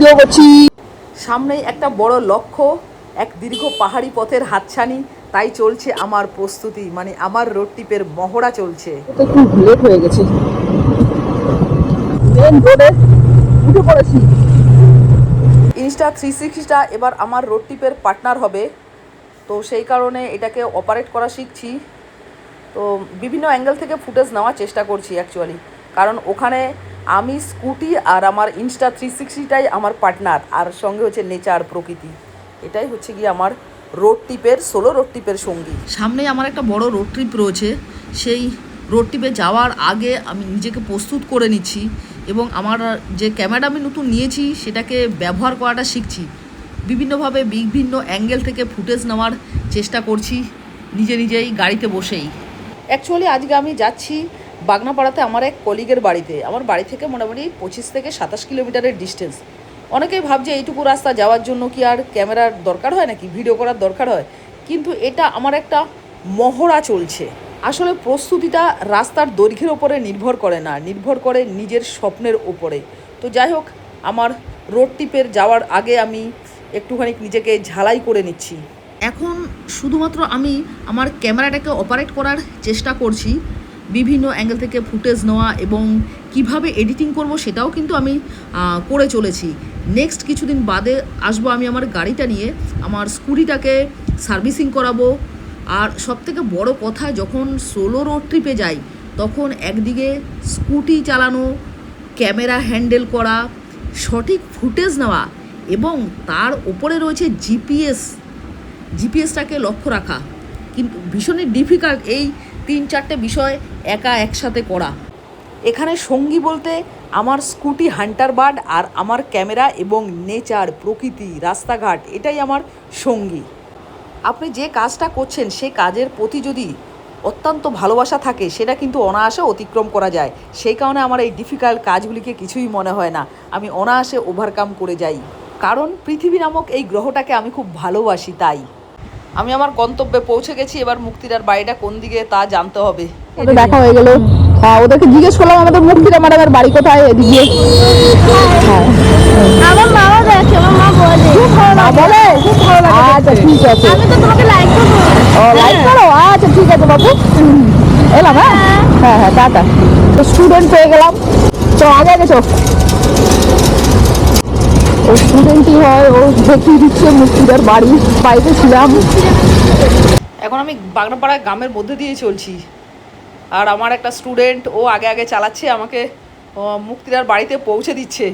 Video করছি। সামনেই একটা বড় লক্ষ্য, এক দীর্ঘ পাহাড়ি পথের হাতছানি, তাই চলছে আমার প্রস্তুতি, মানে আমার রোড ট্রিপের মহড়া চলছে। একটু লেট হয়ে গেছে, মেন রোডে উঠে পড়েছি। ইনস্টা 360টা এবার আমার রোড ট্রিপের পার্টনার হবে, তো সেই কারণে এটাকে অপারেট করা শিখছি। তো বিভিন্ন অ্যাঙ্গেল থেকে ফুটেজ নেওয়ার চেষ্টা করছি অ্যাকচুয়ালি, কারণ ওখানে আমি স্কুটি আর আমার ইনস্টা 360টাই আমার পার্টনার, আর সঙ্গে হচ্ছে নেচার, প্রকৃতি। এটাই হচ্ছে গিয়ে আমার রোড ট্রিপের, সোলো রোড ট্রিপের সঙ্গী। সামনে আমার একটা বড় রোড ট্রিপ রয়েছে, সেই রোড ট্রিপে যাওয়ার আগে আমি নিজেকে প্রস্তুত করে নিচ্ছি এবং আমার যে ক্যামেরা আমি নতুন নিয়েছি সেটাকে ব্যবহার করাটা শিখছি। বিভিন্নভাবে বিভিন্ন অ্যাঙ্গেল থেকে ফুটেজ নেওয়ার চেষ্টা করছি নিজেই গাড়িতে বসেই। অ্যাকচুয়ালি আজকে আমি যাচ্ছি বাগনাপাড়াতে আমার এক কলিগের বাড়িতে। আমার বাড়ি থেকে মোটামুটি 25 থেকে 27 কিলোমিটারের ডিস্টেন্স। অনেকেই ভাবছে এইটুকু রাস্তা যাওয়ার জন্য কি আর ক্যামেরার দরকার হয় নাকি, ভিডিও করার দরকার হয়, কিন্তু এটা আমার একটা মহড়া চলছে। আসলে প্রস্তুতিটা রাস্তার দৈর্ঘ্যের ওপরে নির্ভর করে না, নির্ভর করে নিজের স্বপ্নের ওপরে। তো যাই হোক, আমার রোড ট্রিপের যাওয়ার আগে আমি একটুখানি নিজেকে ঝালাই করে নিচ্ছি। এখন শুধুমাত্র আমি আমার ক্যামেরাটাকে অপারেট করার চেষ্টা করছি, বিভিন্ন অ্যাঙ্গেল থেকে ফুটেজ নেওয়া এবং কিভাবে এডিটিং করব সেটাও কিন্তু আমি করে চলেছি। নেক্সট কিছুদিন বাদে আসবো আমি আমার গাড়িটা নিয়ে, আমার স্কুটিটাকে সার্ভিসিং করাবো। আর সবথেকে বড় কথা, যখন সোলো রোড ট্রিপে যাই তখন একদিকে স্কুটি চালানো, ক্যামেরা হ্যান্ডেল করা, সঠিক ফুটেজ নেওয়া এবং তার ওপরে রয়েছে জিপিএসটাকে লক্ষ্য রাখা, কিন্তু ভীষণই ডিফিকাল্ট এই 3-4টে বিষয় একা একসাথে করা। এখানে সঙ্গী বলতে আমার স্কুটি হান্টার বার্ড আর আমার ক্যামেরা এবং নেচার, প্রকৃতি, রাস্তাঘাট, এটাই আমার সঙ্গী। আপনি যে কাজটা করছেন সে কাজের প্রতি যদি অত্যন্ত ভালোবাসা থাকে সেটা কিন্তু অনায়াসে অতিক্রম করা যায়। সেই কারণে আমার এই ডিফিকাল্ট কাজগুলিকে কিছুই মনে হয় না, আমি অনায়াসে ওভারকাম করে যাই, কারণ পৃথিবী নামক এই গ্রহটাকে আমি খুব ভালোবাসি। তাই আমি আমার গন্তব্যে পৌঁছে গেছি, এবার মুক্তিদার বাড়িটা কোন দিকে তা জানতে হবে। দেখা হয়ে গেল, ওদেরকে জিজ্ঞেস করলাম আমাদের মুক্তিদা ম্যাডামের বাড়ি কোথায়, এদিকে। আমার মাও দেখে, আমার মা বলে খুব ভালো লাগে। খুব ভালো লাগে। আচ্ছা ঠিক আছে, আমি তো তোমাকে লাইক করব। ও লাইক করো, আচ্ছা ঠিক আছে বাবু, এলাম। হ্যাঁ হ্যাঁ হ্যাঁ, টাটা। তো স্টুডেন্ট পেয়ে গেলাম, তো আগে গেছো। ও স্টুডেন্টই হয়, ও দেখিয়ে দিচ্ছে মুক্তিদার বাড়ি, বাড়িতে ছিলাম। এখন আমি বাগনাপাড়া গ্রামের মধ্যে দিয়ে চলছি, আর আমার একটা স্টুডেন্ট ও আগে চালাচ্ছে, আমাকে মুক্তিদার বাড়িতে পৌঁছে দিচ্ছে।